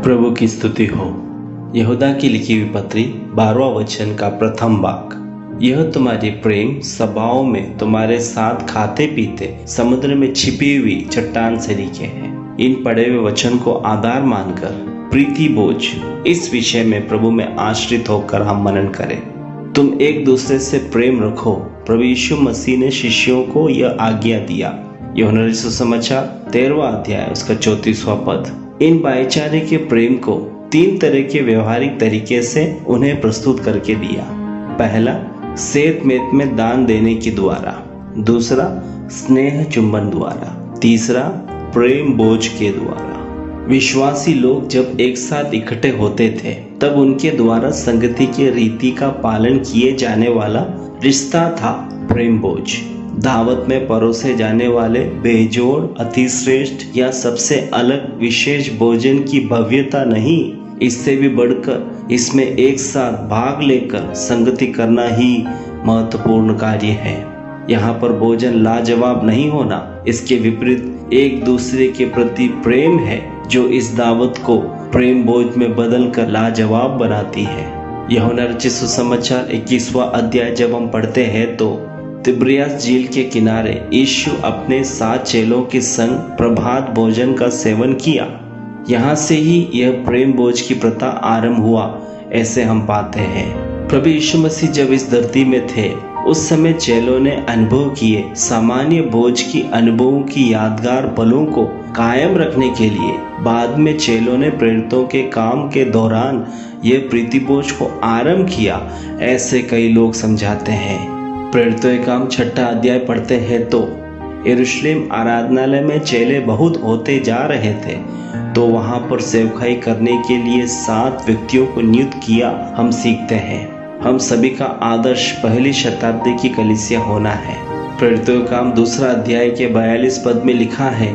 प्रभु की स्तुति हो। यहूदा की लिखी हुई पत्री 12वां वचन का प्रथम वाक्य, यह तुम्हारी प्रेम सभाओं में तुम्हारे साथ खाते पीते समुद्र में छिपी हुई चट्टान सरीखे है। इन पढ़े हुए वचन को आधार मानकर प्रीति बोझ इस विषय में प्रभु में आश्रित होकर हम मनन करें। तुम एक दूसरे से प्रेम रखो। प्रभु यीशु मसीह ने शिष्यों को यह आज्ञा दिया। यूहन्ना सुसमाचार 13वां अध्याय उसका 34वां पद। इन भाईचारे के प्रेम को 3 तरह के व्यवहारिक तरीके से उन्हें प्रस्तुत करके दिया। पहला, सेत में दान देने के द्वारा। दूसरा, स्नेह चुंबन द्वारा। तीसरा, प्रेम बोझ के द्वारा। विश्वासी लोग जब एक साथ इकट्ठे होते थे तब उनके द्वारा संगति के रीति का पालन किए जाने वाला रिश्ता था प्रेम बोझ। दावत में परोसे जाने वाले बेजोड़ अतिश्रेष्ठ या सबसे अलग विशेष भोजन की भव्यता नहीं, इससे भी बढ़कर इसमें एक साथ भाग लेकर संगति करना ही महत्वपूर्ण कार्य है। यहाँ पर भोजन लाजवाब नहीं होना, इसके विपरीत एक दूसरे के प्रति प्रेम है जो इस दावत को प्रेम बोझ में बदलकर लाजवाब बनाती है। यूहन्ना सुसमाचार 21वां अध्याय जब हम पढ़ते हैं तो तिब्रियास झील के किनारे यीशु अपने 7 चेलों के संग प्रभात भोजन का सेवन किया। यहाँ से ही यह प्रेम बोझ की प्रथा आरंभ हुआ, ऐसे हम पाते हैं। प्रभु यीशु मसीह जब इस धरती में थे उस समय चेलों ने अनुभव किए सामान्य बोझ की अनुभवों की यादगार पलों को कायम रखने के लिए बाद में चेलों ने प्रेरितों के काम के दौरान यह प्रीति बोझ को आरंभ किया, ऐसे कई लोग समझाते हैं। प्रेरितों के काम 6वां अध्याय पढ़ते हैं तो यरूशलेम आराधनालय में चेले बहुत होते जा रहे थे, तो वहां पर सेवकाई करने के लिए 7 व्यक्तियों को नियुक्त किया। हम सीखते हैं हम सभी का आदर्श पहली शताब्दी की कलीसिया होना है। प्रेरितों के काम 2 अध्याय के 42 पद में लिखा है,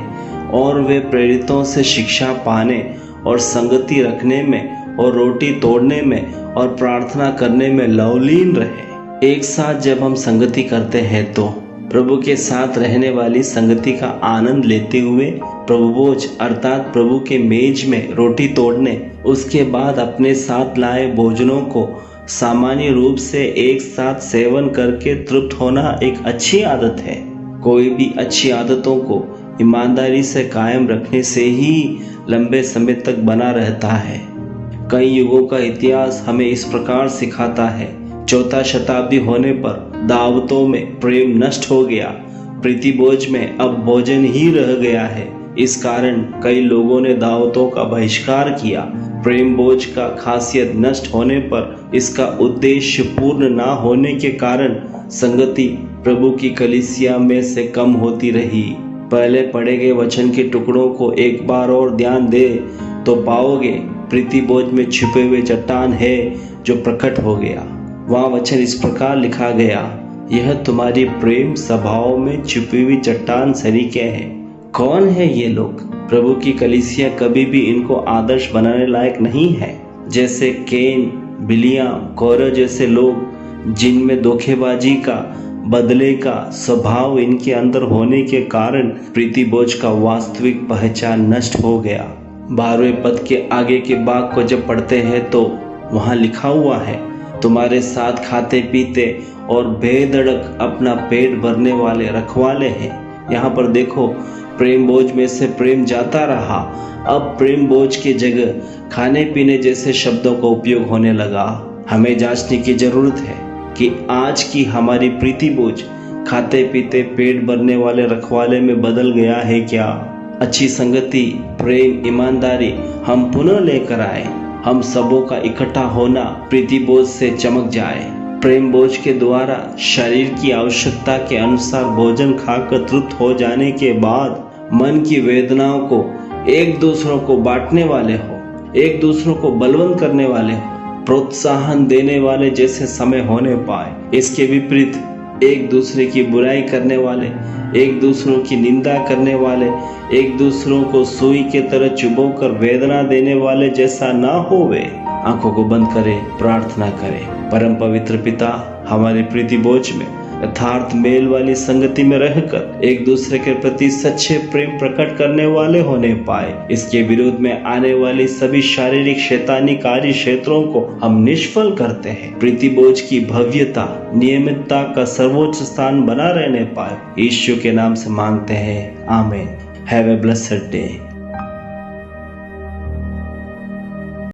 और वे प्रेरितों से शिक्षा पाने और संगति रखने में और रोटी तोड़ने में और प्रार्थना करने में लवलीन रहे। एक साथ जब हम संगति करते हैं तो प्रभु के साथ रहने वाली संगति का आनंद लेते हुए प्रभु भोज अर्थात प्रभु के मेज में रोटी तोड़ने, उसके बाद अपने साथ लाए भोजनों को सामान्य रूप से एक साथ सेवन करके तृप्त होना एक अच्छी आदत है। कोई भी अच्छी आदतों को ईमानदारी से कायम रखने से ही लंबे समय तक बना रहता है। कई युगों का इतिहास हमें इस प्रकार सिखाता है। 4वीं शताब्दी होने पर दावतों में प्रेम नष्ट हो गया, प्रीति बोझ में अब भोजन ही रह गया है। इस कारण कई लोगों ने दावतों का बहिष्कार किया। प्रेम बोझ का खासियत नष्ट होने पर इसका उद्देश्य पूर्ण ना होने के कारण संगति प्रभु की कलीसिया में से कम होती रही। पहले पढ़े गए वचन के टुकड़ों को एक बार और ध्यान दे तो पाओगे प्रीति बोझ में छिपे हुए चट्टान है जो प्रकट हो गया। वहाँ वचन इस प्रकार लिखा गया, यह तुम्हारी प्रेम सभाओं में छिपी हुई चट्टान सरीखे हैं। कौन है ये लोग? प्रभु की कलीसिया कभी भी इनको आदर्श बनाने लायक नहीं है। जैसे केन, बिलियाम, कोरह जैसे लोग जिनमें धोखेबाजी का बदले का स्वभाव इनके अंदर होने के कारण प्रीति बोझ का वास्तविक पहचान नष्ट हो गया। 12वें पद के आगे के भाग को जब पढ़ते हैं तो वहाँ लिखा हुआ है, तुम्हारे साथ खाते पीते और बेधड़क अपना पेट भरने वाले रखवाले हैं। यहाँ पर देखो प्रेम बोझ में से प्रेम जाता रहा, अब प्रेम बोझ की जगह खाने पीने जैसे शब्दों का उपयोग होने लगा। हमें जांचने की जरूरत है कि आज की हमारी प्रीति बोझ खाते पीते पेट भरने वाले रखवाले में बदल गया है क्या? अच्छी संगति, प्रेम, ईमानदारी हम पुनः लेकर आए। हम सबों का इकट्ठा होना प्रीति बोझ से चमक जाए। प्रेम बोझ के द्वारा शरीर की आवश्यकता के अनुसार भोजन खाकर तृप्त हो जाने के बाद मन की वेदनाओं को एक दूसरों को बांटने वाले हो, एक दूसरों को बलवंत करने वाले हो, प्रोत्साहन देने वाले जैसे समय होने पाए। इसके विपरीत एक दूसरे की बुराई करने वाले, एक दूसरों की निंदा करने वाले, एक दूसरों को सुई के तरह चुभोकर वेदना देने वाले जैसा ना होवे। आंखों को बंद करें, प्रार्थना करें। परम पवित्र पिता, हमारे प्रीति बोझ में यथार्थ मेल वाली संगति में रहकर एक दूसरे के प्रति सच्चे प्रेम प्रकट करने वाले होने पाए। इसके विरोध में आने वाली सभी शारीरिक शैतानी कार्य क्षेत्रों को हम निष्फल करते हैं। प्रीति बोझ की भव्यता नियमितता का सर्वोच्च स्थान बना रहने पाए, यीशु के नाम से मांगते हैं, आमीन। Have a blessed day.